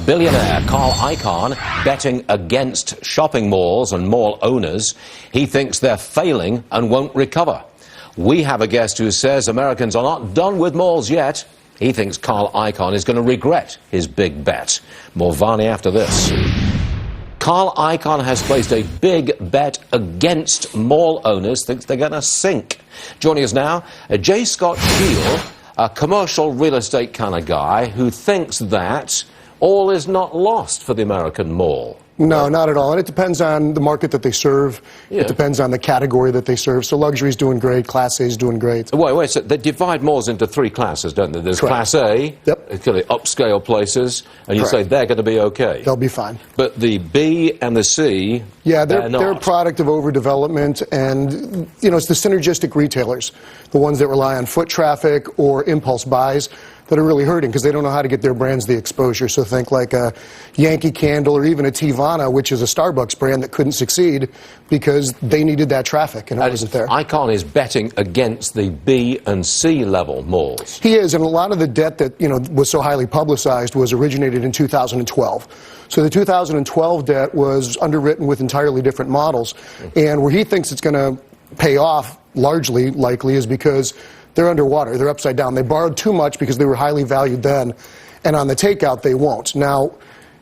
Billionaire Carl Icahn betting against shopping malls and mall owners. He thinks they're failing and won't recover. We have a guest who says Americans are not done with malls yet. He thinks Carl Icahn is going to regret his big bet. More Varney after this. Carl Icahn has placed a big bet against mall owners, thinks they're going to sink. Joining us now, J. Scott Scheel, a commercial real estate kind of guy who thinks that all is not lost for the American mall. No, not at all. And it depends on the market that they serve. Yeah. It depends on the category that they serve. So luxury is doing great. Class A is doing great. Wait, so they divide malls into three classes, don't they? There's Correct. Class A, Yep. kind of upscale places, and you Correct. say they're going to be okay. They'll be fine. But the B and the C, Yeah, they're they're a not. product of overdevelopment, and, you know, it's the synergistic retailers, the ones that rely on foot traffic or impulse buys, that are really hurting because they don't know how to get their brands the exposure. So think like a Yankee Candle or even a Teavana, which is a Starbucks brand that couldn't succeed because they needed that traffic and it wasn't there. Icahn is betting against the B and C level malls. He is, and a lot of the debt that, you know, was so highly publicized was originated in 2012. So the 2012 debt was underwritten with entirely different models, and where he thinks it's going to pay off largely, likely, is because they're underwater. They're upside down. They borrowed too much because they were highly valued then, and on the takeout they won't. Now,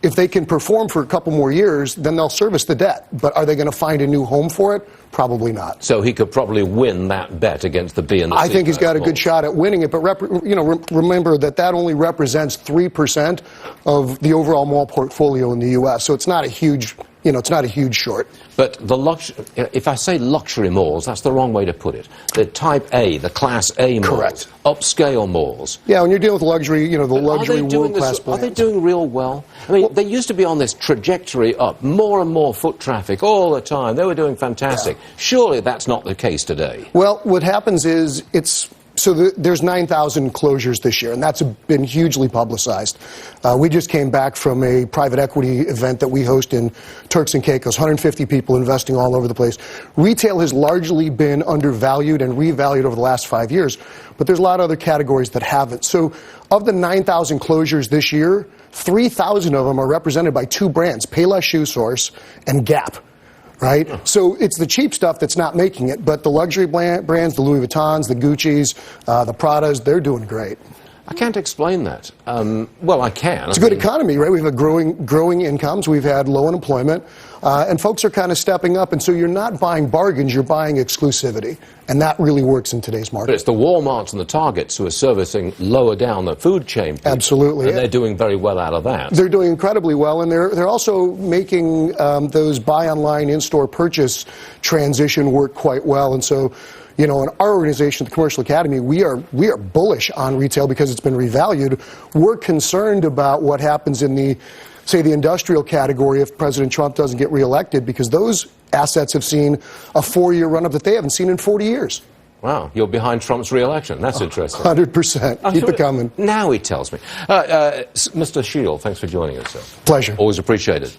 if they can perform for a couple more years, then they'll service the debt. But are they going to find a new home for it? Probably not. So he could probably win that bet against the B and the C. I think he's got a malls. good shot at winning it, but remember that only represents 3% of the overall mall portfolio in the U.S., so it's not a huge, it's not a huge short. But if I say luxury malls, that's the wrong way to put it. The Type A, the Class A malls, Correct. Upscale malls. Yeah, when you're dealing with luxury, the luxury world-class brands. Are they doing real well? I mean, they used to be on this trajectory up, more and more foot traffic all the time. They were doing fantastic. Yeah. Surely that's not the case today. Well, what happens is there's 9,000 closures this year, and that's been hugely publicized. We just came back from a private equity event that we host in Turks and Caicos, 150 people investing all over the place. Retail has largely been undervalued and revalued over the last 5 years, but there's a lot of other categories that haven't. So of the 9,000 closures this year, 3,000 of them are represented by two brands, Payless Shoe Source and Gap. Right? So it's the cheap stuff that's not making it, but the luxury brands, the Louis Vuittons, the Guccis, the Pradas, they're doing great. I can't explain that. Well, I can. It's a good economy, right? We've had growing incomes. We've had low unemployment. And folks are kind of stepping up. And so you're not buying bargains, you're buying exclusivity. And that really works in today's market. But it's the Walmarts and the Targets who are servicing lower down the food chain. Absolutely. And they're doing very well out of that. They're doing incredibly well. And they're also making those buy online, in-store purchase transition work quite well. And so, in our organization, the Commercial Academy, we are bullish on retail because it's been revalued. We're concerned about what happens in the industrial category if President Trump doesn't get reelected, because those assets have seen a 4-year run-up that they haven't seen in 40 years. Wow, you're behind Trump's re-election. That's interesting. 100%. Keep it coming. Now he tells me. Mr. Scheel, thanks for joining us, sir. Pleasure. Always appreciated.